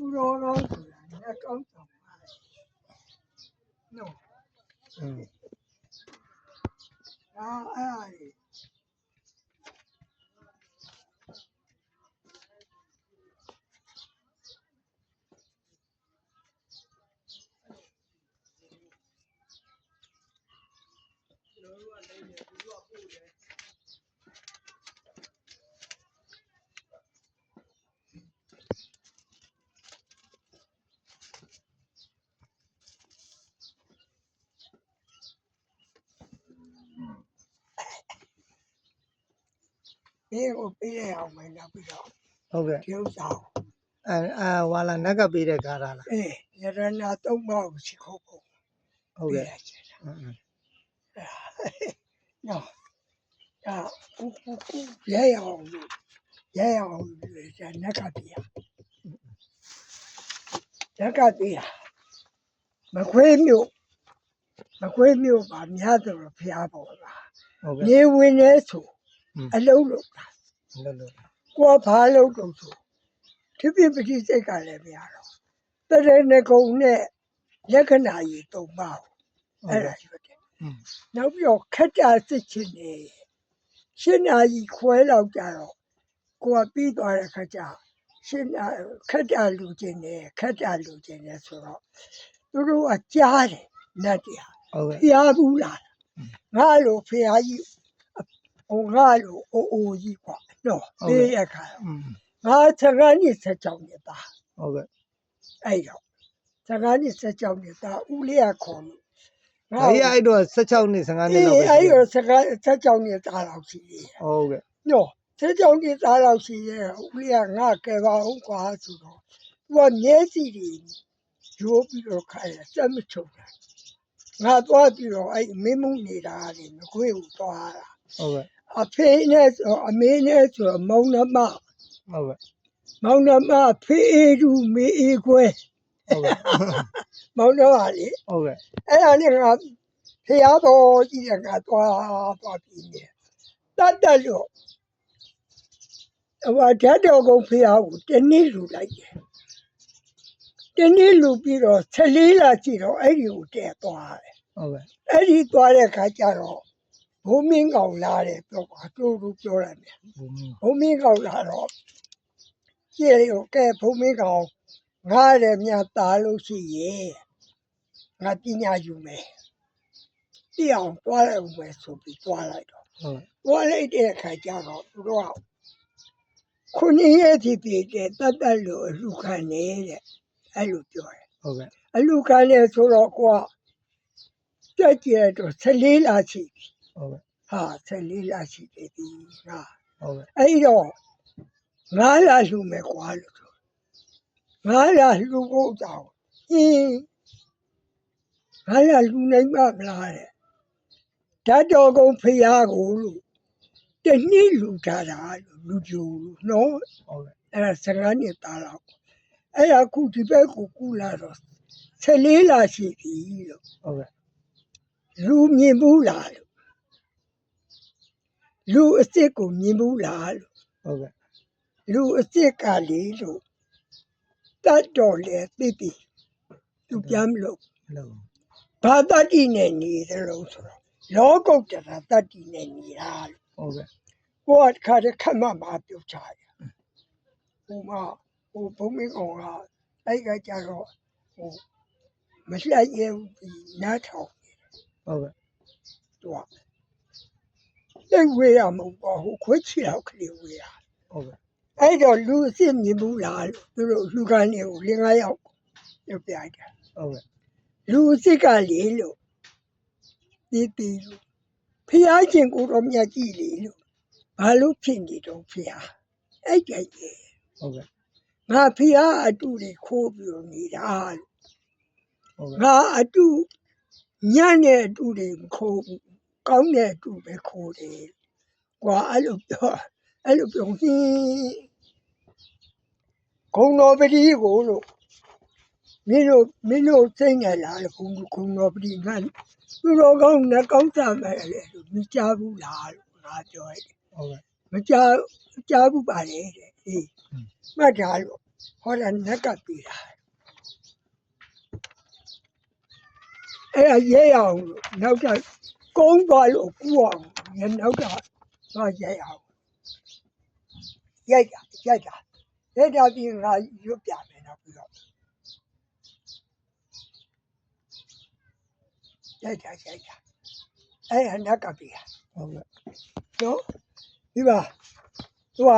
Puro neck out of no. Okay. While I never be the Garala. You're not about Chicago. Okay. No. Yeah, Nakadia. McQueen, by the other of Piabo. Near Winneto, a low look. Go palo go to. To be pretty take a leviaro. But then they go near. Yakanai to bow. Now your cat are sitting. Shinai quail out there. Go a bit or a caja. Shinai cat are losing there, cat are losing there. So, through a jar, Nadia. Piabula. Malo, Piayi. O Galo, O Yiqua. No, they are kind. Tarani set on the bar. Okay. I know. Tarani set on the bar. Ulia corn. I do such a nice and I was such on the Talausi. Okay. No, such on the Talausi. We are not about Quasuno. One yes, it is. You will be your kind of some children. Not what you know, I memory in the Queen. Okay. A penis or a minute or a monama. Okay. Monama, pay to me equal. Monali. Okay. And I never Piabo, you got what in there. That does you. What that go Piao, the Nilu like it. The Nilu Piro, Talila Tiro, Eddie there to have. Okay. Eddie Dware Cajaro. Homing out loud, to Joran. Homing out loud. Here, okay, homing out. Gare mia talo si ye. Ngatinya yume. Tiang tuala ume sopi tuala ito. Wala ite kajaro. Roa. Kuni ye tipite tatalo lukane. Alu joy. Okay. Alukane solo kwa. Tatia to salila si. Okay. Ha, salila si te di. Okay. Ayo. Ngala yume kwa luto. Ngala lugo tao. Ngala lunay maglare. Tadogo Piagulu. The Nilu Tara, Luju, no? And Sarani Tara. I could develop Kularos. Selila City. Lu Nibula. Lu Seko Nibula. Lu Seka Lilu. That dolly, baby. To Jamlo. Padadine neither also. Logo to Padadine neither. What kind of come up your child? Uma, who put me on I got your much like you not talk. Okay. What? Then we are who quit here, we are. Okay. I don't lose him, you mula, you can you, Linga out. You bag. Okay. Lucica Lilo. Pipi. Piaking Uromia Gili. I look in it on Pia. I get it. Okay. My Pia, I do the cold you need all. I do. Nyane do the cold. Come there to the cold. Well, I look on he. Come nobody go. Mino thing a lot of come nobody man. You know, come to me, Michabu Lal, not joy. Michabu Ballet, Majalo. ဟောတာနက်ကပြီးတာအဲ့ဒါရဲအောင်နောက်ကကုန်းသွားလို့ကူအောင်ရနောက်ကသွားရဲအောင်ရိုက်တာပြီးငါရွတ်ပြမယ်နောက်ပြီးတော့ရိုက်တာအဲ့ဒါနက်ကပြီးတာ ဟုတ်ကဲ့ နော်ဒီပါသူက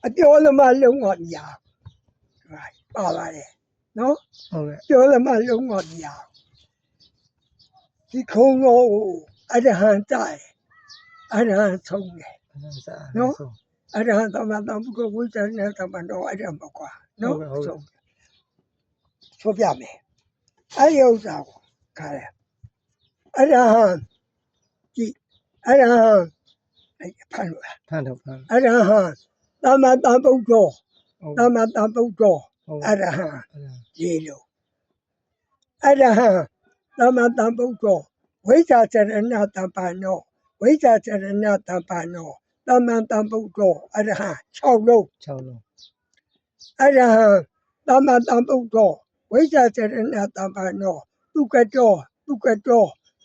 အပြောသမားလုံးဝမရဘူးပါပါတယ်နော် ဟုတ်ကဲ့ ပြောသမားလုံးဝမရဘူးဒီခုံတော်ကိုအရဟံတိုင်အရဟံဆုံးတယ် နော် အရဟံသမတံပုဂ္ဂဝိဇ္ဇာနဲ့သမတော်အဲ့ဒါမကွာနော်ဆုံးဆိုပြမယ်အဲ့ဒီဥစ္စာကိုခါတယ်အရဟံကြည့်အရဟံအဲ့ဖန်လို့ ဖန်တော့ အရဟံသမတံပုဂ္ဂော ဟုတ် သမတံပုဂ္ဂောအရဟံရေလို့အရဟံသမတံပုဂ္ဂောဝိဇ္ဇာစရဏတမ္ပနောဝိဇ္ဇာစရဏတမ္ပနောသမတံပုဂ္ဂောအရဟံ6လုံး 6လုံး အရဟံသမတံပုဂ္ဂောဝိဇ္ဇာစရဏတမ္ပနောသူကတော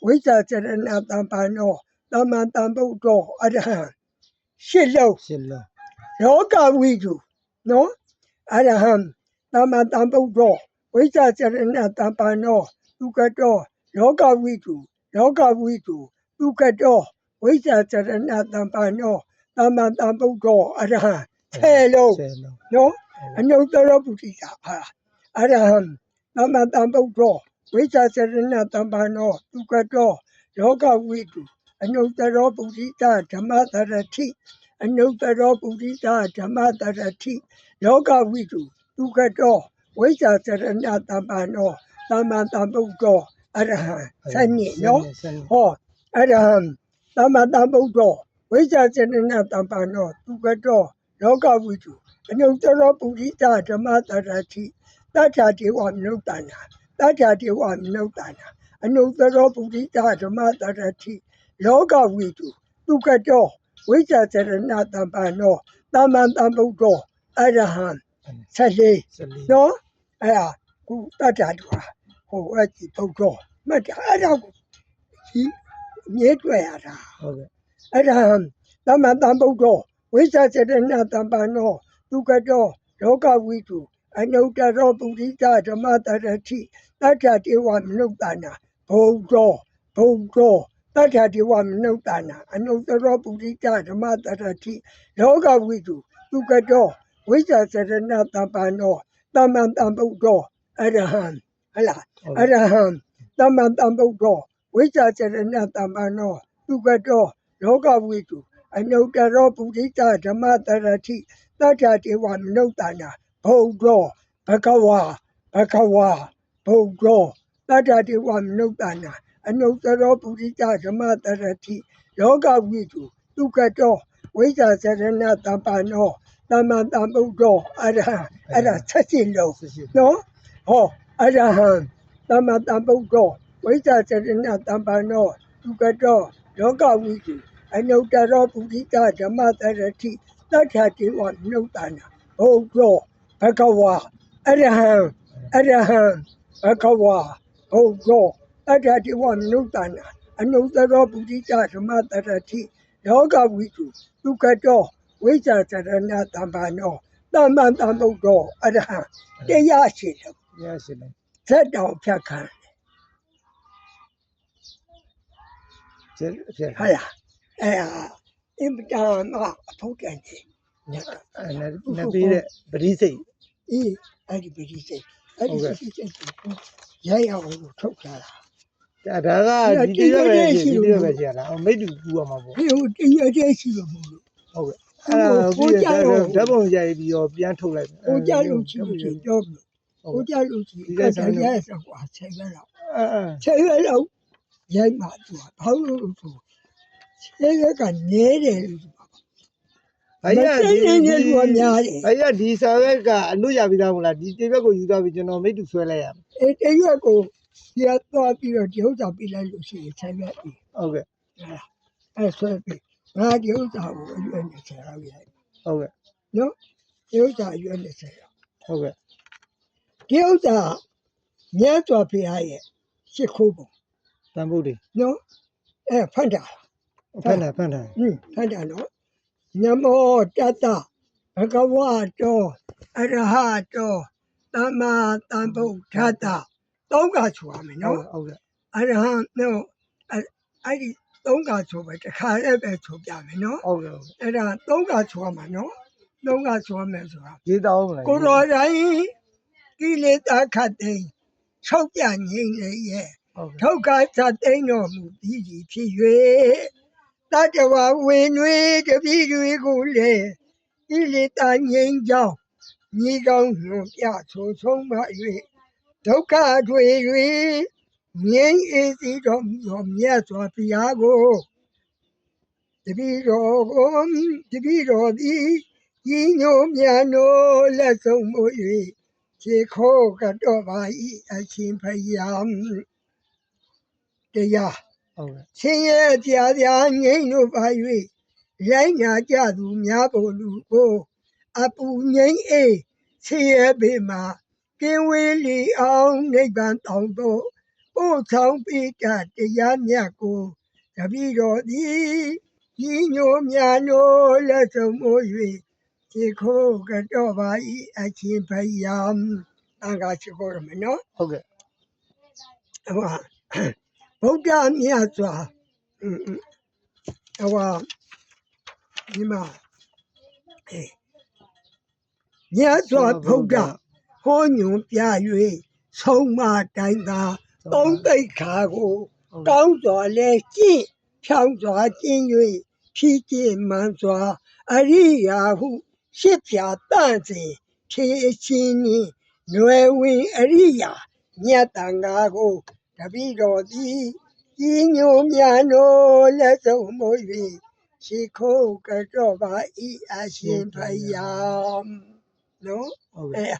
ဝိဇ္ဇာစရဏတမ္ပနောသမတံပုဂ္ဂောအရဟံ8လုံး 8လုံး လောကဝိတုနော်အရဟံသမတံပုဂ္ဂောဝိဇ္ဇာစရဏတမ္ပနောသူကတောလောကဝိတုသူကတောဝိဇ္ဇာစရဏတမ္ပနောသမတံပုဂ္ဂောအရဟံ10လုံး 10လုံး နော်အနုတ္တရပုရိသဟာအရဟံသမတံပုဂ္ဂောဝိဇ္ဇာစရဏတမ္ပနောသူကတောလောကဝိတုအနုတ္တရပုရိသဓမ္မတရတိအနုတ္တရပုရိသဓမ္မတရတိလောကဝိတုသူကတောဝိဇ္ဇာစရဏတမ္ပနောသမတံပုဂ္ဂောအရဟံ7နော်ဟောအရဟံသမတံပုဂ္ဂောဝိဇ္ဇာစရဏတမ္ပနောသူကတောလောကဝိတုအနုတ္တရပုရိသဓမ္မတရတိတတ္ထာဒေဝမနုဿာနာအနုတ္တရပုရိသဓမ္မတရတိလောကဝိတုသူကတောဝိဇ္ဇာစရဏတမ္ပနောသမတံပုဂ္ဂောအရဟံ14နော်အဲ့ဒါခုတတ္ထာတူဟိုအဲ့ဒီပုဂ္ဂောမှတ်တာအဲ့ဒါကိုဒီမြေတွေ့ရတာ ဟုတ်ကဲ့ အရဟံသမတံပုဂ္ဂောဝိဇ္ဇာစရဏတမ္ပနောသူကတောလောကဝိတုအနုတ္တရောပုရိသဓမ္မတရတိတတ္ထဒေဝမနုဿာနာဘုံတော်တတ္ထဒေဝမနုဿာနာအနုတ္တရောပုရိသဓမ္မတရတိလောကဝိတုသူကတောဝိဇ္ဇာစရဏတမ္ပနောသမတံပုဂ္ဂောအရဟံဟလားအရဟံသမတံပုဂ္ဂောဝိဇ္ဇာစရဏတမ္ပနောသူကတောလောကဝိတုအနုတ္တရောပုရိသဓမ္မတရတိတတ္ထဒေဝမနုဿာနာဘုံတော်ဘဂဝါဘုံတော်တတ္ထဒေဝမနုဿာနာအနုတ္တရောပုရိသဓမ္မတရတိလောကဝိတုသူကတောဝိဇ္ဇာစရဏတမ္ပနောသမတံပုဂ္ဂောအရဟံအဲ့ဒါ7လုံးနော်ဟောအရဟံသမတံပုဂ္ဂောဝိဇ္ဇာစရဏတမ္ပနောသူကတောလောကဝိတုအနုတ္တရောပုရိသဓမ္မတရတိတတ္ထဒေဝမနုဿာနာဘုံတော်ဘဂဝါအရဟံဘဂဝါဘုံတော်တတ္ထဒေဝမနုဿာနာအနုတ္တရောပုရိသဓမ္မတရတိလောကဝိတုသူကတောဝိဇ္ဇာစရဏတမ္ပနောသမတံပုဂ္ဂောအရဟံတရားရှိတယ် ရရှိတယ် ဇက်တောင်ဖြတ်ခံတယ် ကျက်ဖြစ် ဟုတ်လားအဲ့ဟာအင်မတန်မှအဖို့တန်တယ်ညက အဲ့နဲ့ပြီးတဲ့ပရိစိတ် အေးအဲ့ဒီပရိစိတ်အဲ့ဒီပရိစိတ်ကိုရိုက်အောင်လို့ထုတ်ထားတာ ဒါကဒီတရွက်ပဲရှိရတာမိတ္တူကူရမှာပေါ့ ဟိုတရတည်းရှိလို့မဟုတ်လို့ ဟုတ်ကဲ့အဲ့ဒါပြီးတော့ဓာတ်ပုံရိုက်ပြီးတော့ပြန်ထုတ်လိုက် ဟိုကြလို့ရှိလို့ပြောလို့ဟိုကြလို့ရှိကတည်းကဆိုကွာဆက်ရတော့ ဆက်ရတော့ရိုက်မှသူကဘာလို့လဲဆိုဆက်ရကနေတယ်လို့ ဘိုင်ရ နေလူအများတယ် ဘိုင်ရဒီစာရွက်ကအလို့ရပြီးသားမလားဒီတရွက်ကိုယူသွားပြီးကျွန်တော်မိတ္တူဆွဲလိုက်ရမယ် အဲတရွက်ကိုပြတ်သွားပြီးတော့ဒီဥစ္စာပြလိုက်လို့ရှိရင်ဆက်ရပြီ ဟုတ်ကဲ့ အဲဆွဲပြီငါဒီဥစ္စာကိုအရွယ်နဲ့ဆက်ရပြီ ဟုတ်ကဲ့ နော်ဒီဥစ္စာအရွယ်နဲ့ဆက်ရ ဟုတ်ကဲ့ ဒီဥစ္စာမြတ်စွာဘုရားရဲ့ရှ िख ိုးပုံ တန်ဖို့တွေ နော်ဖတ်တာ ဖန်တာဖတ်တာနော်နမောတတဘဂဝတောအရဟတောသမ္မာသမ္ဗုဒ္ဓတ္တသုံးခါဆိုရမယ်နော် ဟုတ်ကဲ့ အရဟံနော်အဲ့ဒီသုံးခါဆိုပဲတစ်ခါလည်းပဲဆိုပြမယ်နော် ဟုတ်ကဲ့ အဲ့ဒါသုံးခါဆိုရမှာနော်သုံးခါဆိုရမယ်ဆိုတာ ရေးတောင်းမလား ကိုတော်တိုင်းကိလေသာခတ်သိမ်းချုပ်ပြငြိမ့်လေရဲ့ ဟုတ်ကဲ့ ဒုက္ခသသိမ်းတော်မူပြီးဖြစ်၍တတဝဝေနွေတပိတွေကိုလေကိလေသာငြိမ်းကြောင်းညီကောင်းညွန်ပြဆိုဆုံးပါ၍ဒုက္ခတွေငြိမ်းအေးစီတော်မူသောမြတ်စွာဘုရားကိုတပိတော်သည်ဤညိုမြတ်နိုးလက်ဆုံးမူ၍ခြေခိုးကတော့ပါ၏အရှင်ဘုရားတရား ဟုတ်ကဲ့ ဆင်းရဲပြာပြာငြိမ့်လို့ပါ၍ရိုင်းနာကြသူများပေါ်လူကိုအပူငြိမ့်အေးဆင်းရဲပေမှာကင်းဝေးလီအောင်နိဗ္ဗာန်တောင်သို့ပို့ဆောင်ပေးတတ်တရားမြတ်ကိုတပည့်တော်သည်ဤညိုမြတ်နိုးလက်ဆုံးမိုး၍ခြေခိုးကတော့ပါ၏အရှင်ဘုရားအင်္ဂါရှိခိုးရမယ်နော် ဟုတ်ကဲ့ ဟိုဗုဒ္ဓမြတ်စွာဒီမှာမြတ်စွာဘုရားဟောညွန်ပြ၍ဆုံးမတိုင်းသာသုံးသိက္ခာကိုကောင်းစွာလဲကျင့်ဖြောင်းစွာကျင့်၍ဖြည့်ကျင့်မှန်စွာအရိယာဟုရှစ်ဖြာတန့်စဉ်ဖြည့်ချင်းနှင့်နွယ်ဝင်အရိယာမြတ်တန်ဃာကိုတပည့်တော်သည်ဤညိုမြတ်နိုးလက်ဆုံးမိုး၍ရှိခိုးကတော့ပါ၏အရှင်ဘုရားနော် ဟုတ်ကဲ့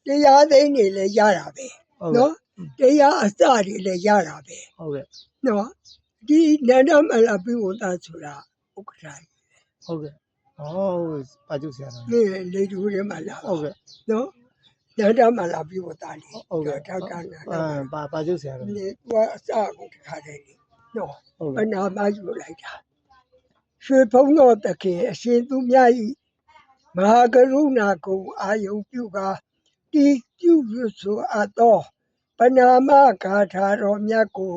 တရားသိနေလဲရတာပဲ ဟုတ်ကဲ့ နော်တရားအစတွေလဲရတာပဲ ဟုတ်ကဲ့ နော်ဒီနန္ဒမလာပြုဝတ္တဆိုတာဥက္ကဋ္ဌ ဟုတ်ကဲ့ဟောပါကျုပ်ဆရာတော် နေလေတူထဲမှာလာ ဟုတ်ကဲ့ နော်နန္ဒမလာပြုဝတ္တလေ ဟုတ်ကဲ့ ထောက်ကနာ ပါကျုပ်ဆရာတော် နေသူကအစကိုတခါတည်းလေနော် ဟုတ် အ ကဲ့ နာမယူလိုက်တာရွှေဖုံးတော်တခင်အရှင်သူမြတ်ဤမဟာကရုဏာကုံအာယုပြုကာတီကျုဆိုအပ်သောပနာမဂါထာတော်မြတ်ကို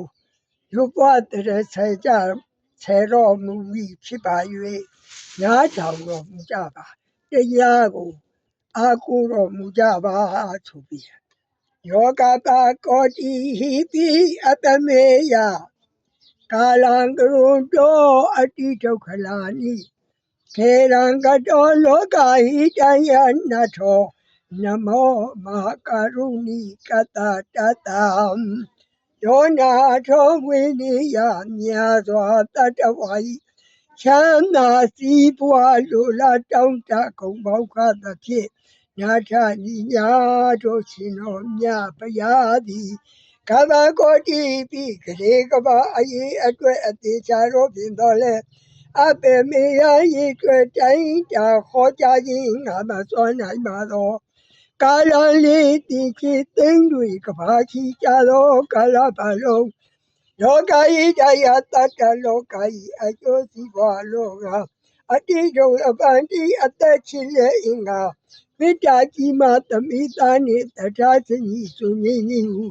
ရွတ်ပွားတဲ့ဆယ်တော်မူပြီးဖြစ်ပါ၍နားထောင်တော်မူကြပါတရားကိုအာကိုတော်မူကြပါဆိုပြီးယောဂတာကောတိဟိပိအတမေယကာလံကရုံတောအတိဒုက္ခလာနိခေရံကတောလောကဟိတယနထောနမောမဟာကရုဏိကတတတံယောနာထောဝိနိယမြာစွာတတဝါဤချမ်းသာစီးပွားလိုလားတောင်းတကုံပေါခသဖြင့်နာထညီညာတို့ရှင်တော်မြတ်ဘုရားသည်ကဗ္ဗကောတိပိကလေးကဘာအေးအတွက်အသေးချာတော့ပြင်တော်လဲအပေမေယရေတွေ့တိုင်းတာဟောကြားခြင်းငါမစွမ်းနိုင်ပါတော့ကာလလေးတည်ချသိမ့်တွေကဘာချီကြသောကာလပတ်လုံးလောကဤတရားတတ္တလောကဤအကျိုးစီးပွားလောကအတိတ်တို့အပန်တိအသက်ချစ်လက်အင်္ဂါမေတ္တာကြီးမှသမိသားနှင့်တရားစင်ကြီးစုငြိမ်းကြီးဟု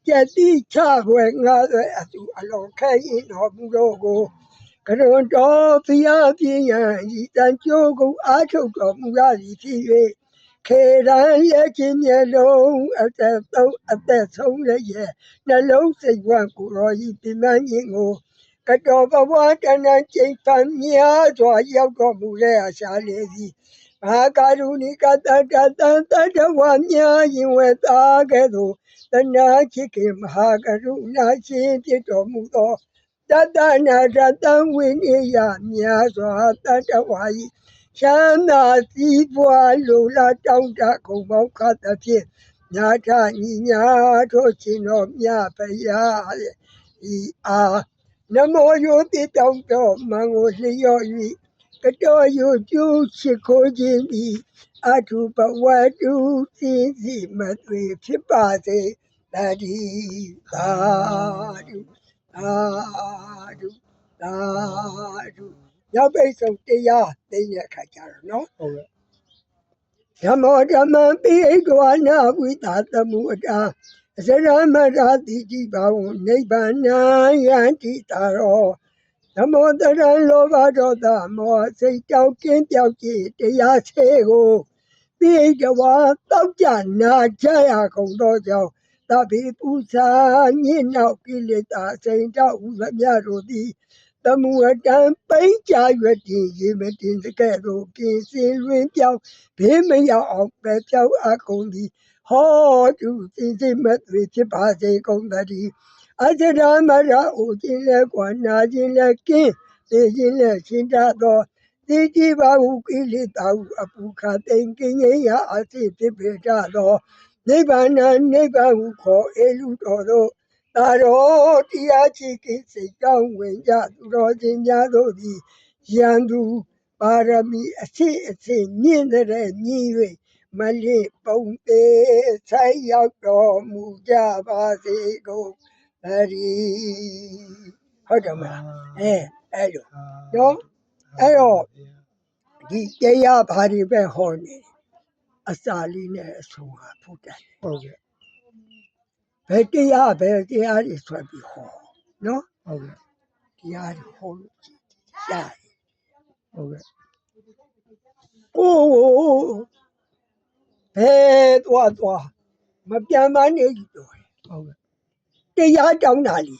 ကျက်တိချွယ်ငါသွဲအသူအလောခဲရင်တော်မူတော့ကိုကရွန်တော်ဖျားပြင်းရန်ဤတန်ကြိုးကိုအားထုတ်တော်မူရသည်ဖြစ်၍ခေရန်ရဲ့ချင်းမျက်လုံးအသက်ဆုံးလည်းရဲ့နှလုံးစိတ်ဝမ်းကိုယ်တော်ဤပြင်းမှန်းခြင်းကိုကတော်ဘဝတဏ္ဍကျိန်ဖန်များစွာရောက်တော်မူလဲအရှာလေသည်မဟာကာရုဏိကတတတံတတဝများရင်ဝဲသားကဲ့သို့တဏှာချစ်ခင်မဟာကရုဏာရှင်ဖြစ်တော်မူသောတတနာတတံဝိနိယများစွာတတဝါဤချမ်းသာစီးပွားလိုလားတောင်းတခုံပေါင်းခတ်သဖြင့်ညာထညီညာတို့ရှင်တော်မြတ်ဘုရားဤအားနမောယောတိတောင်းတော်မံကိုလျော့၍ ကတော်ယူကျူးရှိခိုးခြင်းသည်အထုပဝတ္တုစည်းစီမသွေဖြစ်ပါစေတည်းသာဓုသာဓုသာဓုရောက်ပိတ်ဆုံးတရားသိတဲ့အခါကျတော့နော် ဟုတ်ကဲ့ ဓမ္မောဓမ္မံပိဣဒဝနာဝိတာတမှုအတာအစရမရာတိတိဘာဝနိဗ္ဗာန်ယန္တိတာရောဓမ္မောတရံလောဘဒေါသမောစိတ်တောက်ကင်းပြောက်ကြည်တရားစေကိုပိဣဒဝတောက်ကြနာကြရကုန်သောကြောင့်သဗ္ဗေပူဇာညစ်နောက်ကိလေသာစိန်တောက်ဥသမြတို့သည်တမှုအတံပိဋ္ဌာရွတ်တည်ရေမတင်စကဲ့သို့ကိစင်လွင်ပြောင်းဘေးမရောက်အောင်ပဲပြောင်းအကုန်သည်ဟောတုစင်စစ်မသွေဖြစ်ပါစေကုန်သတည်းအစရမရအိုခြင်းလဲကွာနာခြင်းလဲကင်းသိခြင်းလဲရှင်းတတ်သောတိတိဘာဟုကိလေသာဟုအပူခသိင်ကင်းငြိမ်းရာအစိဖြစ်ပေတတ်သောနိဗ္ဗာန်နိဗ္ဗာန်ဟုခေါ်အေလူတော်သောသာရောတရားချစ်ကိစိတ်ကောင်းဝင်ကြသူတော်ချင်းများတို့သည်ရန်သူပါရမီအစစ်အစစ်မြင့်တဲ့မြည်၍မလစ်ပုံသေးဆိုင်ရောက်တော်မူကြပါစေကုန်သတည်းဟုတ်တယ်မလားအဲ့လိုနော်အဲ့တော့ဒီတရားဘာတွေပဲဟောနေအစာလေးနဲ့အဆုံးဟာဖုတ်တယ် ဟုတ်ကဲ့ ဘယ်တရားတွေဆွဲပြီးဟောနော် ဟုတ်ကဲ့ တရားတွေဟောလို့ရတယ် ဟုတ်ကဲ့ ကိုဘယ်သွားမပြန်မနေဘူးတော့ ဟုတ်ကဲ့ တရားတောင်းတာလီ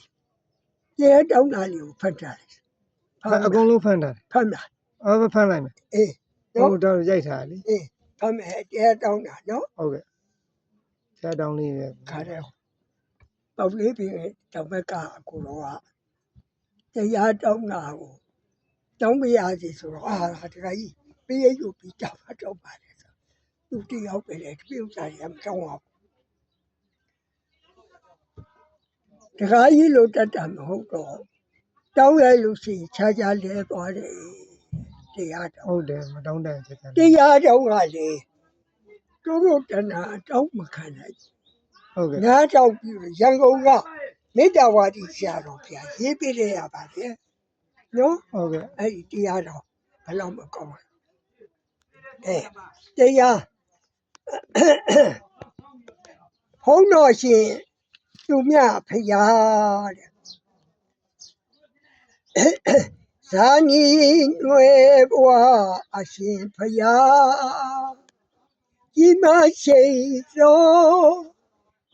ကိုဖတ်တာလေ အကုန်လုံးဖမ်းတာ ဖတ်မလား ဖမ်းလိုက်မယ် အေး ဟုတ်တော့ရိုက်ထားလေ အေးဖတ်မယ်တရားတောင်းတာနော် ဟုတ်ကဲ့ဆရာတောင်းလေးနဲ့ ခါတယ်ပေါ့လေးပြီးတော့ဘက်ကအကူတော့တရားတောင်းတာကိုတောင်းပြရစီဆိုတော့တခါကြီးပေးရယူပြီးတောင်းပါတယ်ဆိုသူတယောက်ပဲလေဒီဥစ္စာတွေမတောင်းအောင်တခါကြီးလို့တတ်တာမဟုတ်တော့တောင်းရလို့ရှိရင်ခြားခြားလဲသွားတယ်တရားတောင်း ဟုတ်တယ်မတောင်းတန်ချက်တယ် တရားတောင်းကလေတို့တဏှာတောင်းမခံနိုင် ဟုတ်ကဲ့ နားတောင်းပြီးရန်ကုန်ကမေတ္တာဝါဒီဆရာတော်ဘုရားရေးပြရပါတယ်နော် ဟုတ်ကဲ့ အဲ့ဒီတရားတော်ဘယ်လောက်မကောင်းလဲတရားဘုန်းတော်ရှင်သူမြဖရာတဲ့ဇာနီနွယ်ဘွားအရှင်ဖရာကြီးမရှိသော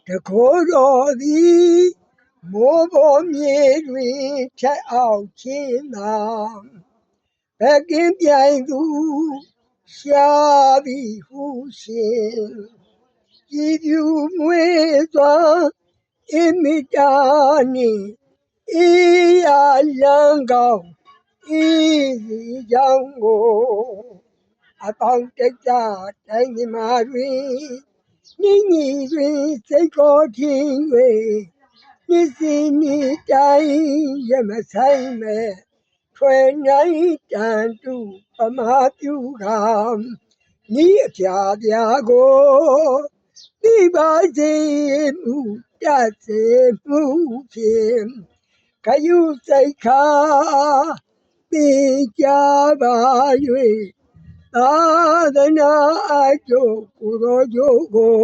တကိုယ်တော်သည်မိုးပေါ်မြေတွင်ထက်အောင်ခြင်းသာဘကင်းပြိုင်သူရှာပြီးဟုရှင်ကြည်ပြူမွေးစွာအမိတာနှင့်အေးရလန်းကောင်းအေးစီကြောင့်ကိုအပေါင်းတိတ်တာတိုင်းမြမာတွင်နှင်းညီတွင်စိတ်ခေါ်ခြင်း၍နှစ်စဉ်နှစ်တိုင်းရမဆိုင်မဲ့ထွယ်နိုင်တန်တူပမာပြုကဤအပြာပြာကိုသိပါစေမှုတတ်စေမှုဖြင့်ခယူစိတ်ခါသိကြပါ၍သာသနာအကျိုးကိုယ်တော်ကျိုးကို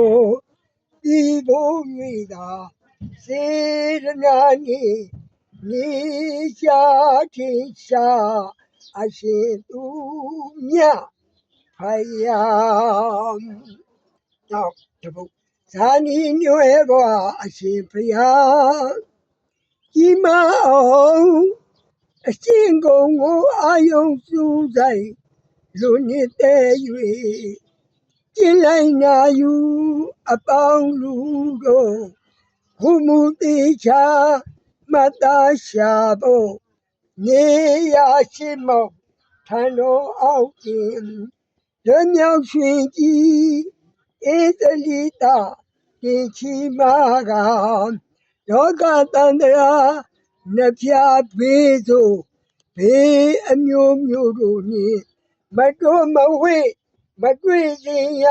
ဒီဘုံမိသာစေရနာနိနေရှာထင်ရှာအရှင်သူမြတ်ဖယားနောက်တစ်ပုဒ်ဇာနီညွယ်ဘွားအရှင်ဖယားကြီးမအောင်အရှင်ကုံကိုအာယုံစုဆိုင်လူနှစ်သေး၍ကျင်းလိုက်နာယူအပေါင်းလူတို့ဘုမှုတိချာမတ်သားရှာဖို့နေရရှိမောက်ထံတော်အောက်တွင်လွမြောက်ရွှင်ကြီးဧသလိတာတင်ချီမာကလောကတန္တရာနှဖျားဘေးသို့ ဘေးအမျိုးမျိုးတို့နှင့်မတော်မဝေ့မတွေ့ခြင်းရ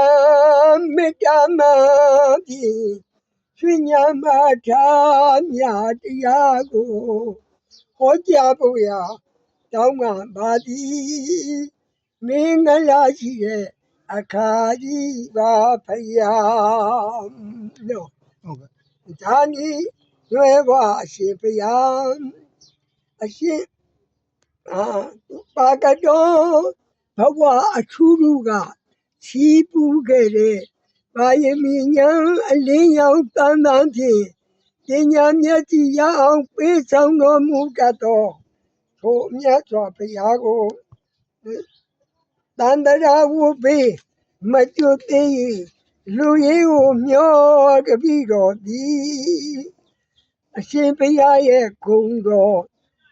မေတ္တာမှဖြင့်ရွှေညာမထာမြတ်တရားကိုဟောကြားဖို့ရာတောင်းပန်ပါသည်မင်္ဂလာရှိတဲ့အခါကြီးပါဖယားလို့ဟုတ်ကဲ့ဒါနီရွယ်ဘွားအရှင်ဖယားအရှင်ပါကတော်ဘဝအထူးထူးကချီးပူးခဲ့တဲ့ဘာယမီညာအလင်းရောင်တန်တန်ဖြင့်ပညာမျက်စိရအောင်ပေးဆောင်တော်မူတတ်သောထိုမြတ်စွာဘုရားကိုတန်တရာဝုပေမကျွတ်သေးလူရင်းကိုမျောတပြီးတော်သည်အရှင်ဘုရားရဲ့ဂုဏ်တော်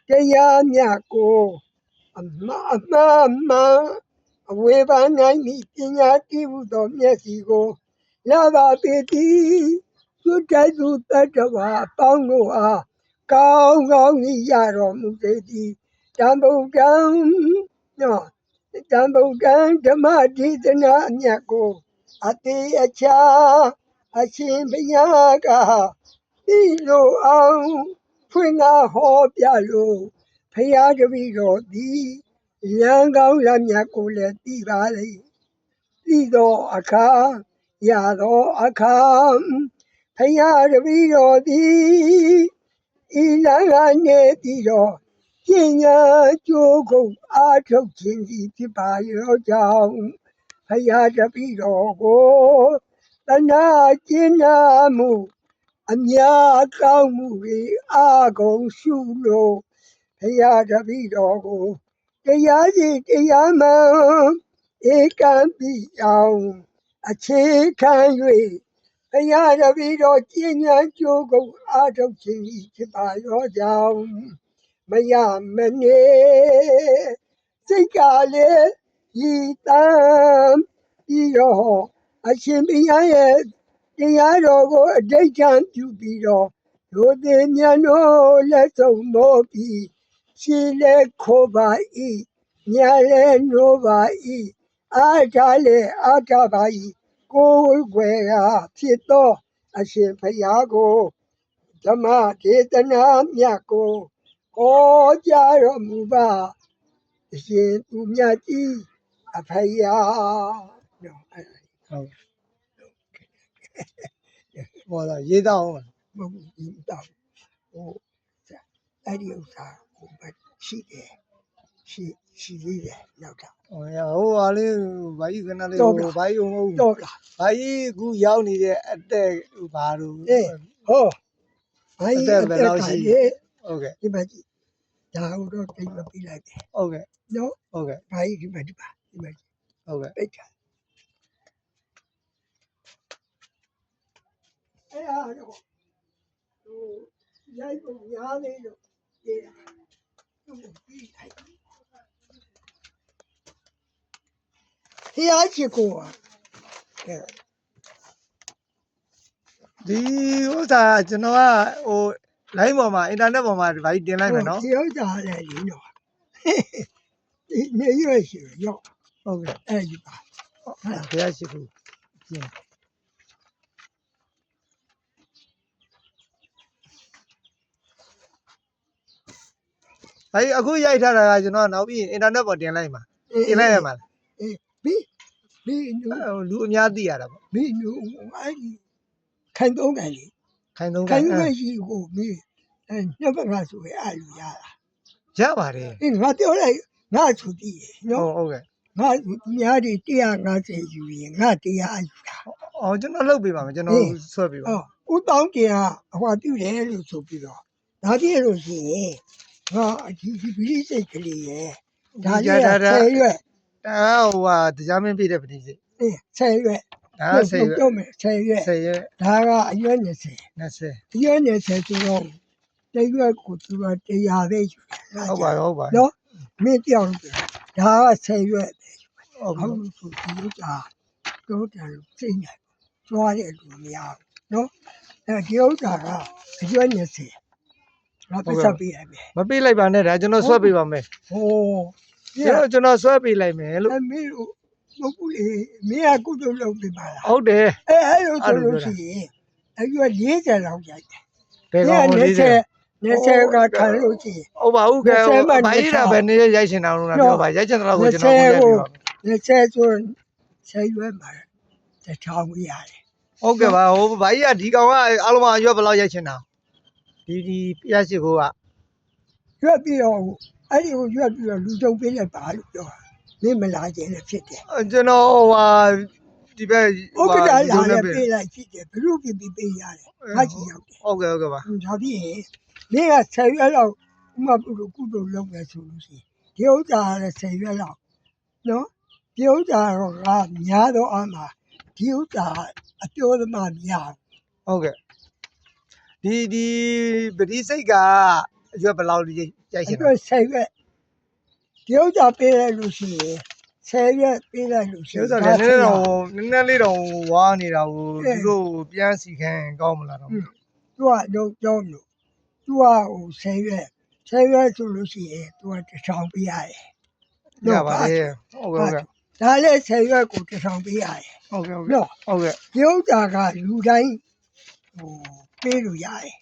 တရားမြတ်ကိုအမှန်အဝေဘာနိုင်မည်ပညာတည်ဟုသောမျက်စိကိုရပါပေသည်သူတိုက်သူတတ္တဝါအပေါင်းတို့အားကောင်းကောင်းကြီးရတော်မူစေသည်တံဗုဒ္ဓံဓမ္မဒေသနာအမြတ်ကိုအသေးအချာအရှင်ဘုရားကသိလို့အောင်ဖွင့်ကားဟောပြလို့ဖရာတပည့်တော်သည်လမ်းကောင်းလမ်းမြတ်ကိုလည်းသိပါလေသိသောအခါရသောအခါဖရာတပည့်တော်သည်ဤလမ်းကနေပြီးတော့ပညာကြိုးကုန်အားထုတ်ခြင်းစီဖြစ်ပါရောကြောင့်ဖရာတပည့်တော်ကိုတနာကျင်နာမှုအများကောင်းမှုတွေအာကုန်ရှုလို့ဖရာတပည့်တော်ကိုတရားစီတရားမှန်ဧကံပိအောင်အခြေခံ၍ဖရာတပည့်တော်ကျင့်ဉာဏ်ကြိုးကုန်အားထုတ်ခြင်းဖြစ်ပါရောကြောင့်မရမနေစိတ်ကလည်းရည်တမ်းပြီးတော့အရှင်ဘုရားရဲ့တရားတော်ကိုအဓိဋ္ဌာန်ပြုပြီးတော့လူသည်မြန်တို့လက်ဆုံးမောပြီးရှည်လည်းခိုးပါ၏ညာလည်းနိုးပါ၏အားထားလည်းအားထားပါ၏ကိုယ်ွယ်ရာဖြစ်သောအရှင်ဘုရားကိုဓမ္မဒေသနာမြတ်ကိုဟောကြားတော်မူပါအရှင်သူမြတ်ကြီးအဖယားနော်ဟုတ်ဟောတာရေးတော့မဟုတ်ဘူးတော့ဟိုအဲ့ဒီဥစ္စာဟိုရှိတယ်ရှိသေးတယ်နောက်တာဟိုဟာလေးဘာကြီးခဏလေးဟိုဘာကြီးဟုတ်တော့လားဘာကြီးခုရောက်နေတဲ့အတက်ဘာလို့ဟောဘာကြီးအတက်လောက်ရှိဟုတ်ကဲ့ဒီမှာကြည့်ဒါတော့တိတ်မပြီးလိုက်တယ်ဟုတ်ကဲ့နော်ဟုတ်ကဲ့ဘာကြီးဒီမှာကြည့်ဟုတ်ကဲ့ပိတ်တာအဲ့ဒါတော့ဟိုရိုက်ပုံများလေးတော့ရေးတာသူ့ကိုပြီးထိုက်ဖျားချစ်ကိုဒီဥစ္စာကျွန်တော်ကဟို line ပေါ်မှာအင်တာနက်ပေါ်မှာဘာကြီးတင်လိုက်မယ်နော်ဒီဥစ္စာလည်းလင်းတော့ဒီနေရွှေရှိရောဟုတ်ကဲ့အဲ့ဒီပါဘုရားရှိခိုးပြင်အခုရိုက်ထားတာကကျွန်တော်နောက်ပြီးအင်တာနက်ပေါ်တင်လိုက်မှာတင်လိုက်ရမှာလားဘီလူအများသိရတာပေါ့ဘီလူအဲ့ဒီခိုင်သုံးတယ်လေခိုင်သုံးခိုင်ရွှေရှိကိုဘီနှစ်ဘက်ကဆိုရင်အဲ့လူရတာရပါတယ်ငါပြောလိုက်ငါသူတည်နော်ဟုတ်ကဲ့ငါများတွေ150ယူရင်ငါ100ယူတာကျွန်တော်လှုပ်ပေးပါမယ်ကျွန်တော်ဆွဲပေးပါဦးတောင်းတင်ဟိုပြုတယ်လို့ဆိုပြီးတော့ဒါပြည့်လို့ရှိရင်ငါဒီပရိစိတ်ကလေးရဲ့ဒါလေး10ရွက်ဒါဟိုဟာတရားမင်းပြတဲ့ပရိစိတ်10ရွက်ဒါ10ရွက်ပြောမယ်10ရွက်ဒါကအရွက်20အရွက်20ဆိုတော့တရွက်ကိုသူက100ပဲယူတယ်ဟုတ်ပါနော်မင်းပြောင်းဒါက10ရွက်ဟုတ်ဆိုဒီဥစ္စာတော့တယ်စိတ်နဲ့ကျွားတဲ့လူမရဘူးနော်ဒီဥစ္စာကအရွက်20 ငါပတ်ဆက်ပေးရမယ် မပေးလိုက်ပါနဲ့ဒါကျွန်တော်ဆွဲပေးပါမယ် ဟို ကျွန်တော်ဆွဲပေးလိုက်မယ်လို့ အမေတို့မဟုတ်ဘူးလေမင်းကကုသိုလ်လုပ်ပေးပါလား ဟုတ်တယ် အဲ့လိုဆိုလို့ရှိရင်အဲ့ဒီ40လောက်ရိုက်တယ် ဘယ်ကောင်2040ကခံလို့ရှိရင် ဟုတ်ပါဘူးကဲဘာကြီးတာပဲနေရိုက်ချင်တာလို့ငါပြောပါရိုက်ချင်တော့ကိုကျွန်တော်ကိုရိုက်ပြပါ20ဆိုဆယ်ရွက်မှာတထောင်ရတယ် ဟုတ်ကဲ့ပါဟိုဘာကြီးကဒီကောင်ကအလုံးမရွက်ဘယ်လောက်ရိုက်ချင်တာဒီပြရှိကိုက ရွက်ပြီးတော့အဲ့ဒီကိုရွက်ပြီးတော့လူကြုံပေးလိုက်ပါလို့ပြောမင်းမလာခြင်းလည်းဖြစ်တယ် ကျွန်တော်ဟာဒီဘက် ဥက္ကဋ္ဌလာလည်းပေးလိုက်ဖြစ်တယ်ဘလို့ပြပေးရတယ်ငါကြီးရောက်တယ် ဟုတ်ကဲ့ဟုတ်ကဲ့ပါ ဒါပြီးရင်မင်းက10ရွက်လောက်ဥမပုလို့ကုသိုလ်လုပ်မယ်ဆိုလို့ရှိရင်ဒီဥစ္စာကလည်း10ရွက်လောက်နော်ဒီဥစ္စာတော့ငါများတော့အမှာဒီဥစ္စာအပြောသမားများ ဟုတ်ကဲ့ဒီပတိစိတ်ကအရွက်ဘယ်လောက်ရိုက်ချင် အဲ့10ရွက်ဒီဥစ္စာပေးလိုက်လို့ရှိရင်10ရွက်ပေးလိုက်လို့ရှိ ကျ ရင် ဥစ္စာနည်းနည်းလေးတော့ဝါနေတာကိုသူတို့ပြန်စီခိုင်းကောင်းမလားတော့ သူကတော့ကြောင်းလို့သူကဟို10ရွက်ဆိုလို့ရှိရင်သူက1000ပေးရတယ် ရပါတယ်ဟုတ်ကဲ့ဟုတ်ကဲ့ ဒါလည်း10ရွက်ကို1000ပေးရတယ် ဟုတ်ကဲ့ဟုတ်ကဲ့ နော် ဟုတ်ကဲ့ ဒီဥစ္စာကလူတိုင်းဟိုပေးလို့ရတယ်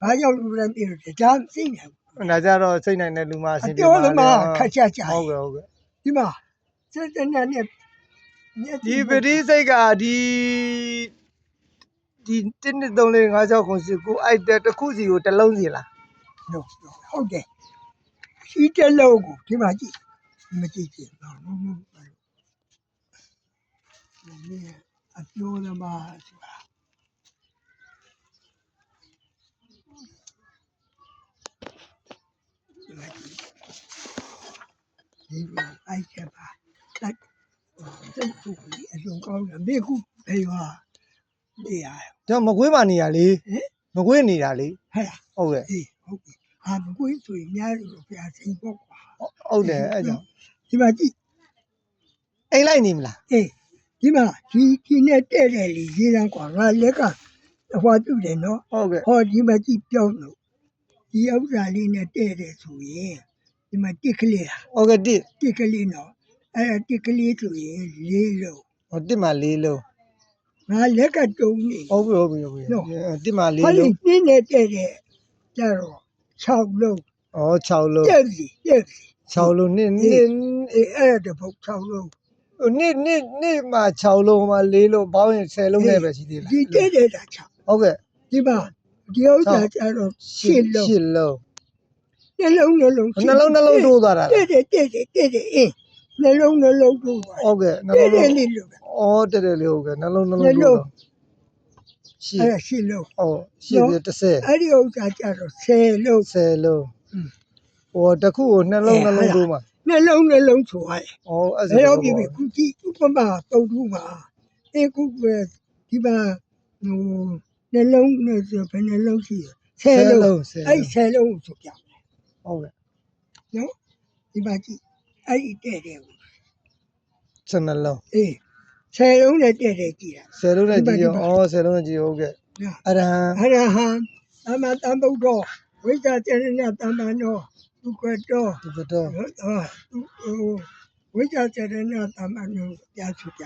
ဘာကြောင့်လူတိုင်းပေးလို့လဲဒါသိနေဘူး ဒါကြတော့စိတ်နိုင်တဲ့လူမှအဆင်ပြေ ပြောသမားခက်ကြကြ ဟုတ်ကဲ့ဟုတ်ကဲ့ ဒီမှာစက်တနနဲ့ ဒီပတိစိတ်ကဒီ1 2 3 4 5 6 9 10ကိုအိုက်တဲ့တစ်ခုစီကိုတစ်လုံးစီလား ဟုတ်တယ်ရှိတဲ့လုံးကိုဒီမှာကြည့်မကြည့်ကြည့်နော်မအပြောသမားဆိုတာဒီအိုက်ချက်ပါတက်စိတ်ကူကြီးအလုံးကောင်းတယ်မိခုဘေးပါနေရ ကျွန်တော်မကွေးပါနေရလေမကွေးနေတာလေ ဟဲ့လား ဟုတ်ကဲ့ အေးဟုတ်ပြီဟာမကွေးဆိုရင်များလို့ဖျားစိန်ပေါ့ကွာ ဟုတ်တယ်အဲ့ကြောင့် ဒီမှာကြည့် အိမ်လိုက်နေမလား အေးဒီမှာဒီနဲ့တဲ့တယ်လေရေးတန်းကွာငါလက်ကဟွာပြုတ်တယ်နော် ဟုတ်ကဲ့ ဟောဒီမှာကြည့်ပြောင်းလို့ဒီဥစ္စာလေးနဲ့တဲ့တယ်ဆိုရင်ဒီမှာတစ်ကလေးလား ဟုတ်ကဲ့တစ် တစ်ကလေးနော်အဲ့တစ်ကလေးဆိုရင်လေးလုံး ဟောတစ်မှ4လုံး ငါလက်ကတုံးနေ ဟုတ်ပြီဟုတ်ပြီဟုတ်ပြီတစ်မှ4 ဟောဒီ လုံး နှင်းနဲ့တဲ့တယ်ကြတော့6လုံး ဩ6လုံး တက်စီ 6လုံးနှစ် အေးအဲ့ဒါဘုတ်6လုံး နှစ်မှ6လုံးမှ4လုံးပေါင်းရင်10လုံးနဲ့ပဲရှိသေးလား ဒီတဲ့တယ်တာ6 ဟုတ်ကဲ့ ဒီမှာဒီဥစ္စာကြတော့8လုံး 8လုံး နှလုံး နှလုံးတိုးသွားတာ တဲ့အေးနှလုံးတိုးသွား ဟုတ်ကဲ့နှ တဲ့ လုံး လေးလို့ ဩတဲ့တယ်လေဟုတ်ကဲ့နှလုံးတိုး နှလုံး ရှိ အဲ့ဒါ8လုံး ရှိပြီ30 အဲ့ဒီဥစ္စာကြတော့10လုံး 10လုံးဟောတစ်ခုကိုနှလုံးတိုးမှာ နှလုံးဆိုရတယ် ဩအဲ့ ဘယ်တော့ပြီခုကြည့်ဥပမာပုံထူးမှာအေးခုပဲဒီမှာဟိုနှလုံးနဲ့ဆိုဘယ်နှလုံးရှိလဲ10လုံးအဲ့10လုံးကိုဆိုပြ ဟုတ်ကဲ့ နော်ဒီမှာကြည့်အဲ့ဒီတဲ့တယ် 12လုံး အေး10လုံးနဲ့တဲ့တယ်ကြည့်တာ 10လုံးနဲ့ကြည့်ရော10လုံးနဲ့ကြည့်ဟုတ်ကဲ့အရဟံ အရဟံသမ္မာသမ္ဗုဒ္ဓောဝိဇ္ဇာစေရဏသမ္မာနောဒုက္ခတော ဒီကတော့ ဝိဇ္ဇာစေရဏသမ္မာနောပြချပြ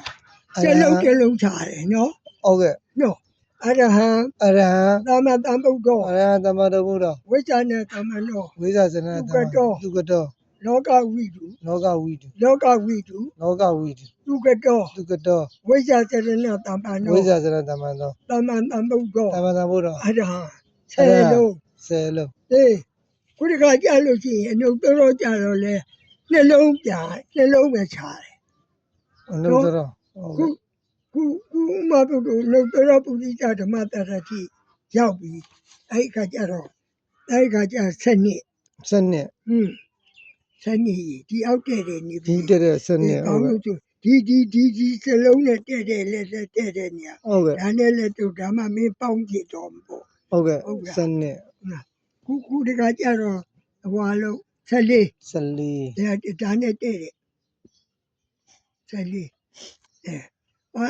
စလုံးတလုံးချတယ်နော် ဟုတ်ကဲ့ နော်အရဟံ အရဟံ သမ္မာသမ္ဗုဒ္ဓော အရဟံသမ္မာတော်ဘုရား ဝိဇ္ဇာနဲ့သမ္မာနော ဝိဇ္ဇာစနတဒုက္ကတော လောကဝိတု လောကဝိတု လောကဝိတု လောကဝိတု ဒုက္ခတော ဒုက္ကတော ဝိဇ္ဇာစေရဏသမ္မာနော ဝိဇ္ဇာစနသမ္မာတော် သမ္မာသမ္ဗုဒ္ဓော သမ္မာတော်ဘုရား အရဟံ10လုံး 10လုံး အေးခုတခါကြာလို့ရှိရင်အနုတော်တော်ကြာတော့လဲနှလုံးပြနှလုံးပဲခြားတယ် အနုတ္တရဟုတ် ခုမဘုဒ္ဓနှုတ်တော်ပုရိသဓမ္မတရတိရောက်ပြီအဲ့ခါကျတော့အဲ့ခါကျ7နှစ် စနစ် 7နှစ်ဒီအောက်တဲ့နေပြီ ဒီတဲ့စနစ် ဘာ ဟုတ်ကဲ့ လို့ဆိုဒီစလုံးနဲ့တဲ့လက်တဲ့နေရ ဟုတ်ကဲ့ ဒါနဲ့လက်တို့ဒါမှမင်းပေါင်းကြည့်တော့မပေါ့ ဟုတ်ကဲ့စနစ် ခုတခါကျတော့ဟွာလို့14 14ဒါနဲ့တဲ့14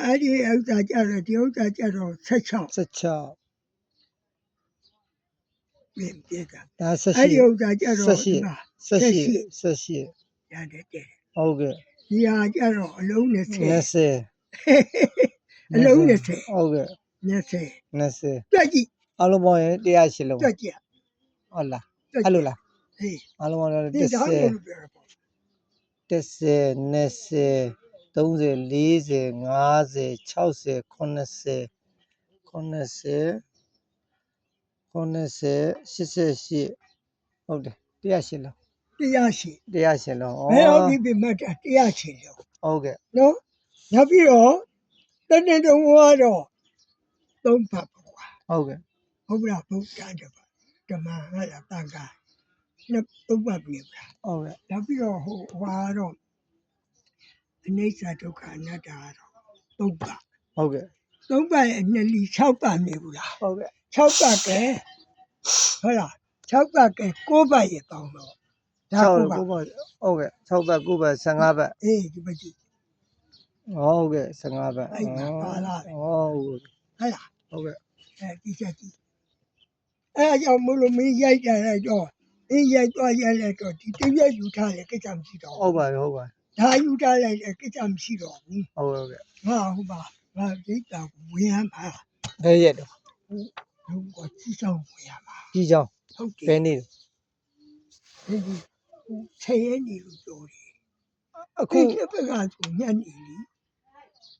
အဲ့ဒီဥစ္စာကြတော့ဒီဥစ္စာကြတော့16 16 ပြင်ပြတာ ဒါဆက် အဲ့ ရှိ ဒီဥစ္စာကြတော့ဒီမှာ ဆက်ရှိ ရတယ်တဲ့ ဟုတ်ကဲ့ ဒီဟာကြတော့အလုံး20 20 အလုံး20 ဟုတ်ကဲ့ 20 20 တွက်ကြည့် အလုံးပေါင်းရင်108လုံး တွက်ကြည့် ဟုတ်လား တွက် အဲ့ ကြ လို ည့် လား ဟေး အလုံးပေါင်းတော့ ဒီဒါကိုလို့ပြောတာပေါ့ 10 20 30 40 50 60 70 80 90 90 ဟုတ်တယ်108လုံး 108 108လုံး ဘယ်တော့ဒီပြမှတ်တာ108လုံး ဟုတ်ကဲ့ နော်နောက်ပြီးတော့တနေ့တုန်းကတော့3ဖတ်ပေါ့ကွာ ဟုတ်ကဲ့ ဟုတ်လားဘုရားတပါဓမ္မဟဲ့လားတန်ခါနှစ်3ဖတ်ပြီလား ဟုတ်ကဲ့ နောက်ပြီးတော့ဟိုကတော့အနိစ္စဒုက္ခအနတ္တကတော့3ဖတ် ဟုတ်ကဲ့ 3ဖတ်ရဲ့နှစ်လီ6ဖတ်နေဘူးလား ဟုတ်ကဲ့ 6ဖတ်ကဲဟုတ်လား6ဖတ်ကဲ9ဖတ်ရဲ့ပေါင်းတော့ဒါ 6 9ဖတ် 9ပတ်ဟုတ်ကဲ့6ပတ်9ပတ်15ပတ် အေးဒီမကြည့် ဟုတ်ကဲ့15ပတ် အဲ့မှာပါလာတယ် ဟုတ် ဟဲ့လား ဟုတ်ကဲ့ ဒီချက်ကြည့်အဲအကြောင်းမလို့မင်းရိုက်ကြလိုက်တော့မင်းရိုက်သွားရလိုက်တော့ဒီတပြည့်ယူထားတယ်ကိစ္စမရှိတော့ ဟုတ်ပါပြီဟုတ်ပါ ဒါယူထားလိုက်တယ်ကိစ္စမရှိတော့ဘူး ဟုတ်ကဲ့ ငါဟုတ်ပါငါဒိတ်တာဝင်ရမှာ ဘယ်ရက်တော့ ဟုတ်ကကြီးဆောင်ဝင်ရမှာ ကြီးချောင်း ဟုတ်တယ် ဘယ်နေ့ ဒီဆယ်ရက်နေလို့ပြောတယ် အခု ဒီဘက်ကဆိုညနေလी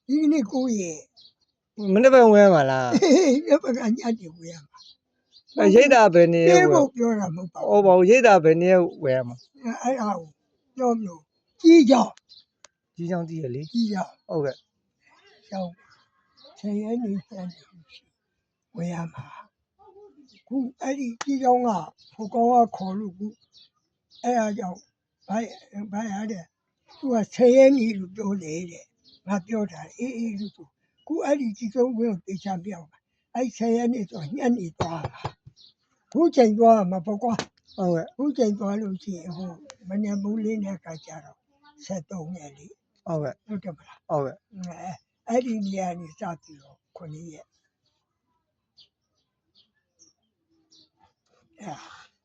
ဒီနေ့ကိုရဲ့ မနေ့ကဝဲမှာလား ဒီဘက်ကညနေဝင်ရမှာ ရိတ်တာဘယ်နေ့ ပြေ ဝဲ ဖို့ပြောတာမဟုတ်ပါ ဟောပါဘူးရိတ်တာဘယ်နေ့ဝဲမှာ အဲ့ဒါကိုပြောမလို့ကြီးကြောင် ကြီးချောင်းကြီးရလေ ကြီးကြောင် ဟုတ်ကဲ့ ကျောင်းဆယ်ရက်နေပြန်နေဝယ်ရမှာခုအဲ့ဒီကြီးကျောင်းကဟိုကောင်ကခေါ်လို့ခုအဲ့ဒါကြောင့်ဘာရတဲ့သူကဆယ်ရက်နေလို့ပြောလေတဲ့ငါပြောတာအေးအေးလို့ဆိုခုအဲ့ဒီကြီးကျောင်းကိုတေချာပြောင်းအဲ့ဆယ်ရက်နေဆိုညနေသွားတာခုချိန်သွားမှာပေါ့ကွာ ဟုတ်ကဲ့ ခုချိန်သွားလို့ရှိရင်ဟိုမနေ့မိုးလေးနဲ့ကကြတော့73ရက်လေ ဟုတ်ကဲ့ ဟုတ်တယ်မလား ဟုတ်ကဲ့ အဲ့ဒီနေရာနေစပြီးတော့9ရက်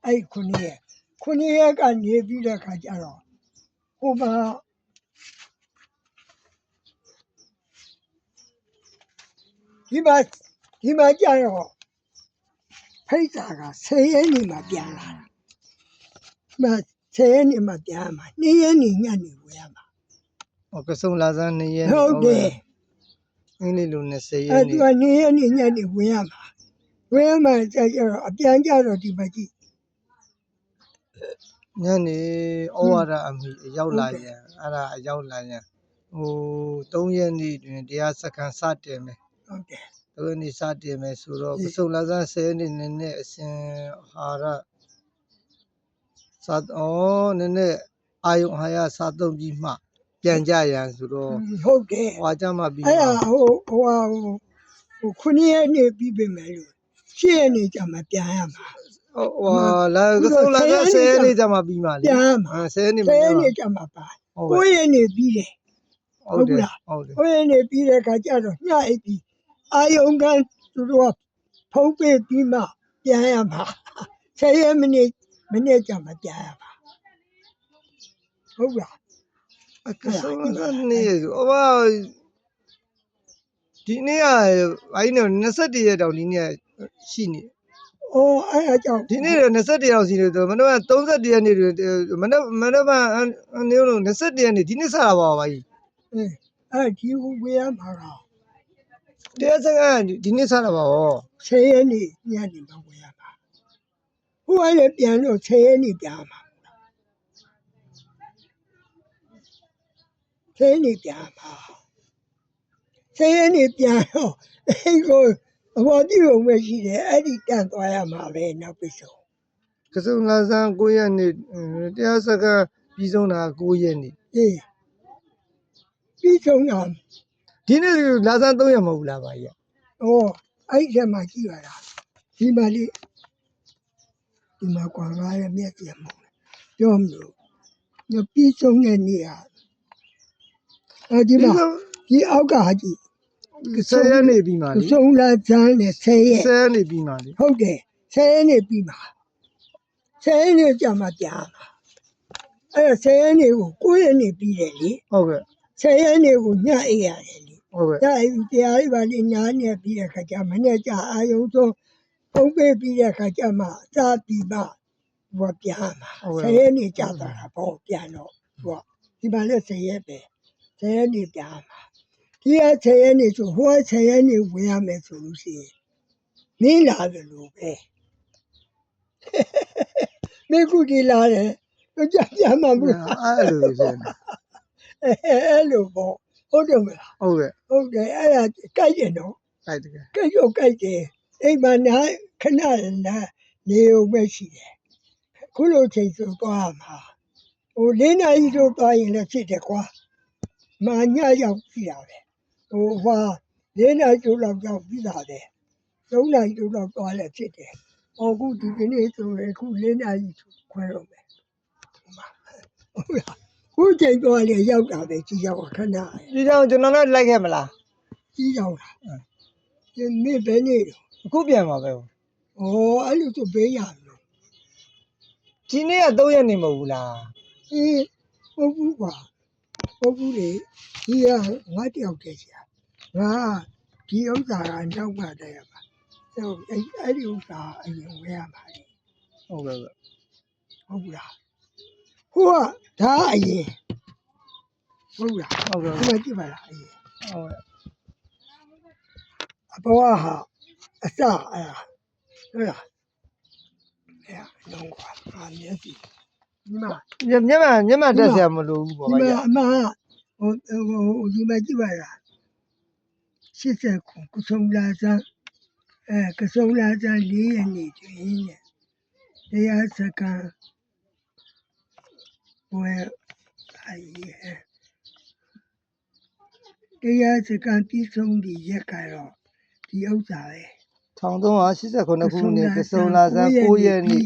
အဲ့9ရက်ကနေပြီးတဲ့ခါကျတော့ဟိုမှာဒီမှာကျတော့ဖိတ်တာက10ရက်နေမှပြန်လာတာမ10ရက်နေမှပြန်မှာ2ရက်နေညနေဝယ်ရမှာ ဟောကစုံလာစမ်း2ရက် ဟုတ်တယ် အင်းလေးလူ20ရက် အဲ့ နေ သူက2ရက်နေညနေဝယ်ရမှာကျတော့အပြန်ကျတော့ဒီမကြည့် ညနေဩဝါဒအမိအရောက်လာရင်အဲ့ဒါအရောက်လာရင်ဟို3ရက်နေ့တွင်တရားစခန်းစတင်မယ် ဟုတ်တယ် 3ရက်နေ့စတင်မယ်ဆိုတော့ကစုံလာစမ်း10ရက်နေ့နည်းနည်းအစဉ်ဟာရစနည်းနည်းအာယုဟာရစသုံးပြီးမှပြန်ကြရန်ဆိုတော့ ဟုတ်တယ် ဟွာကြမှာပြီး အဲ့ မှာ ဒါဟို9ရက်နေပြီးပြီမယ်လို့10ရက်နေကြမှာပြန်ရမှာ ဟွာလာကစုံလာစမ်း10ရက်နေ့ကြမှာပြီးမှာလေ ပြန်ရမှာ 10ရက်နေ့ 10ရက်နေကြမှာပါ9ရက်နေပြီးတယ် ဟုတ်တယ်ဟုတ်တယ် 9ရက်နေပြီးတဲ့ခါကျတော့ညအိပ်ပြီးအာယုံကန်သူတို့ကဖုံးပေးပြီးမှပြန်ရမှာ10ရက်မိနစ်ကြမှာပြန်ရမှာဟုတ်လား ကစုံလာစမ်းနေ့ဆိုဟောဒီနေ့ကဘိုင်းနဲ့21ရက်တောင်ဒီနေ့ရှိနေ အော်အဲ့အကြောင်း ဒီနေ့21ရောက်စီနေတော့မနေ့က31ရက်နေ့တွေမနေ့ကနေလို့21ရက်နေ့ဒီနေ့စတာပါဘာကြီး အဲ့ဒီဝေးရမှာက တရားစကားဒီနေ့စတာပါဟော 10ရက်နေညနေမှဝေးရမှာဟိုအဲ့ပြန်လို့10ရက်နေပြန်မှာ10ရက်နေပြန်မှာ10ရက်နေပြန်တော့အဲ့ကိုအဘောတိုံပဲရှိတယ်အဲ့ဒီတန်သွားရမှာပဲနောက်ပြီးဆုံး ကစုံလာစမ်း9ရက်နေ့တရားစကားပြီးဆုံးတာ9ရက်နေ့ အေးပြီးဆုံးတော့ ဒီနေ့လာစမ်း3ရက်မဟုတ်ဘူးလားဘာကြီး အဲ့ဒီမှာကြည့်ရတာဒီမှာလေးဒီမှာကွာငါရဲ့မျက်ကြည့်မဟုတ်ပြောမလို့ညပြီးဆုံးတဲ့နေ့ဟာဒီမှာဒီအောက်ကဟာကြည့် 10ရက်နေ့ပြီးမှလေ ဆုံးလာစမ်းနဲ့10ရက် 10ရက်နေ့ပြီးမှလေ ဟုတ်တယ်10ရက်နေပြီးမှာ 10 ရက်နေ့ကြာမှပြန်မှာအဲ့10 ရက်နေ့ကို9 ရက်နေ့ပြီးတယ်လေ ဟုတ်ကဲ့ 10 ရက်နေ့ကိုညအိပ်ရတယ်လေ ဟုတ်ကဲ့ ညအိပ်တရားလေးပါလေညာနေပြီးတဲ့ခါကျမနေ့ကျအာယုံဆုံးပုံပေးပြီးတဲ့ခါကျမှစားပြီးမှဘောပြန်မှာ10 ရက်နေ့ကြာတာပေါ့ပြန်တော့ဘောဒီမှာလည်း10 ရက်ပဲ10 ရက်နေ့ပြန်မှာဒီက10 ရက်နေ့ဆိုဟိုက10 ရက်နေ့ဝင်ရမယ်ဆိုလို့ရှိရင်နင်းလာတယ်လို့ပဲမိကူဒီလာတယ်တော့ကြပြန်မှာဘူး အဲ့လိုဖြစ်နေ အဲ့လိုပေါ့ဟုတ်တယ်မလား ဟုတ်ကဲ့ ဟုတ်တယ်အဲ့ဒါကြိုက်တယ်နော် တိုက်တကယ် ကြိုက်တော့ကြိုက်တယ်အိမ်မှာနားခဏနားနေုံပဲရှိတယ်ခုလိုချိန်ဆိုသွားမှာဟို၄နာရီတော့သွားရင်လည်းဖြစ်တယ်ကွာမာညရောက်ပြီတာပဲဟိုဟာ၄နာရီတော့ရောက်ပြီတာပဲ၃နာရီတော့သွားလည်းဖြစ်တယ်အခုဒီကနေ့ဆိုရင်ခု၄နာရီခွဲတော့မယ်ဟုတ်လားခုချိန်သွားလေရောက်တာပဲကြည့်ရောက်ခဏ ဒီကြောင်ကျွန်တော်လည်းလိုက်ခဲ့မလား ကြီးရောက်တာဒီမေ့ပဲနေတော့ အခုပြန်ပါပဲ ဩအဲ့လိုဆိုဘေးရလို့ ဒီနေ့က3ရက်နေမဟုတ်ဘူးလား ဟုတ်ဘူးကွာဟုတ်ဘူးလေဒီကငါတယောက်တည်းရှာငါဒီဥစ္စာကနောက်မှတည်းရပါအဲ့ဒီဥစ္စာအရင်ဝယ်ရမှာလေ ဟုတ်ကဲ့ ဟုတ်ဘူးလားဟိုကဒါအရင်ဟုတ်လား ဟုတ်ကဲ့ ဒီမှာကြည့်ပါလားအရင် ဟုတ်ကဲ့ အပေါ်ဟာအစအဲ့ဒါဟုတ်လားအဲ့လုံးကွာမျက်စိဒီမှာ မျက်မှန်တက်ဆရာမလိုဘူးပေါ့ ဒီ ဗျာ မှာအမဟိုဒီမှာကြည့်ပါလား80ခုကစုံလာစမ်းကစုံလာစမ်း4ရက်နေတွင်တဲ့တရားစကန်ဝယ်တရားစကန်ပြီးဆုံးဒီရက်ကတော့ဒီဥစ္စာပဲ 1389ခုနှစ်ကစုံလာစမ်း9ရက်နေ့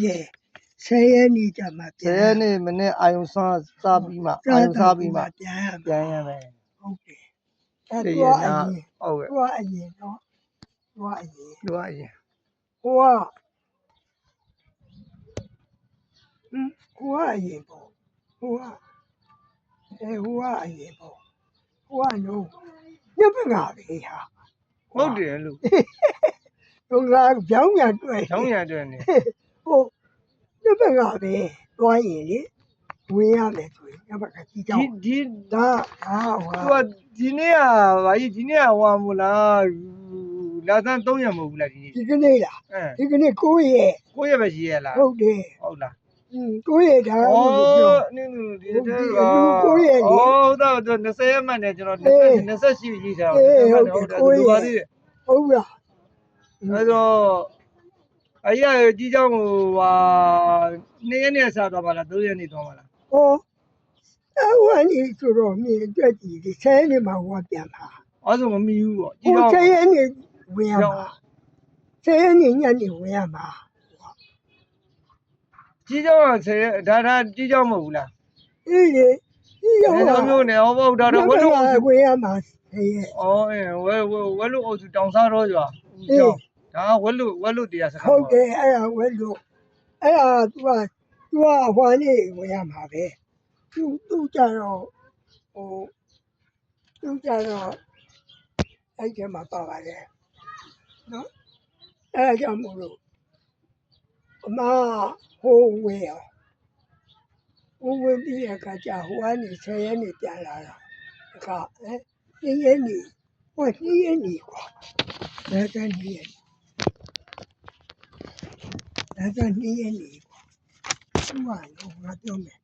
10ရက်နေ့ကြမှာ 10ရက်နေ့မနေ့အာယုံစားပြီးမှအာယုံစားပြီးမှ ပြန်ရ ပြန်ရမယ် ဟုတ်တယ်အဲ့ တ တော့ ရ အ နာ ရင် ဟုတ်ကဲ့ တော့အရင်တော့တော့အရင် လူအရင် ဟိုကအရင်ပေါ့ဟိုကအရင်ပေါ့ဟိုကလုံးညပငါပဲဟာ ဟုတ်တယ်လို့ တို့ကကြောင်းရတွေ့ ကျောင်းရအတွက်နေ ဟိုညပငါပဲတွားရင်လေဝင်ရမယ်ဆိုရင်ညပကကြီးကြောင်း ဒီ ဒါဟာ သူကဒီနေ့ကဘာကြီးဒီနေ့ကဟွာမလားလာစမ်း3ရက်မဟုတ်ဘူးလားဒီနေ့ ဒီကနေ့လား အဲ ဒီကနေ့9ရက် 9ရက်ပဲရှိရလား ဟုတ်တယ် ဟုတ်လား 9ရက်ဒါ ဩ လို့ပြော နင်းဒီ ဟုတ် တဲ့ ပြီ က 9ရက်လေ ဟုတ်တော့20ရက်မှနဲ့ကျွန်တော် အေး 28ရေးထား အေး တော့ ဟုတ် ဟုတ် တယ် တယ် 9 ဒီပါ ရက် သေးတယ် ဟုတ်လား အဲတော့အရာကြီးเจ้าကိုဟာ2ရက်နဲ့စသွားပါလား3ရက်နေသွားပါလား ဟောအဝမ်းကြီးဆိုတော့မြင်အတွက်ကြီးဒီဆဲနေမှာဟောပြန်ပါ အဲ့ဆိုမမီဘူးပေါ့ကြီး ဟို เจ้า ဆဲရနေဝင်ရမှာဆဲရနေညနေဝင်ရမှာ ကြီးเจ้าက10ရက်ဒါကြီးเจ้าမဟုတ်ဘူးလား အေးလေဒီရော ဒါမျိုးနဲ့ဟောပေါ့ဒါတော့ဝက်လို့ ဝင်ရမှာဆဲရ ဩဝက်လို့အုပ်စုတောင်စားတော့ကြွာဦးเจ้าဒါဝက်လို့တရားစကား ဟုတ်တယ်အဲ့ဒါဝဲလို့အဲ့ဒါ तू ကဟွာနေဝင်ရမှာပဲသူကြတော့ဟိုသူကြတော့အဲ့ကျမှာပါပါတယ်နော်အဲ့ကြောင့်မို့လို့အမဟိုဝင်ရောဝင်ပြီးရကကြဟိုကနေ10ရက်နေပြန်လာတော့ဒါက2ရက်နေဟို2ရက်နေကွာဒါက2ရက်ဒါက2ရက်နေကွာသူကတော့ငါပြောမယ်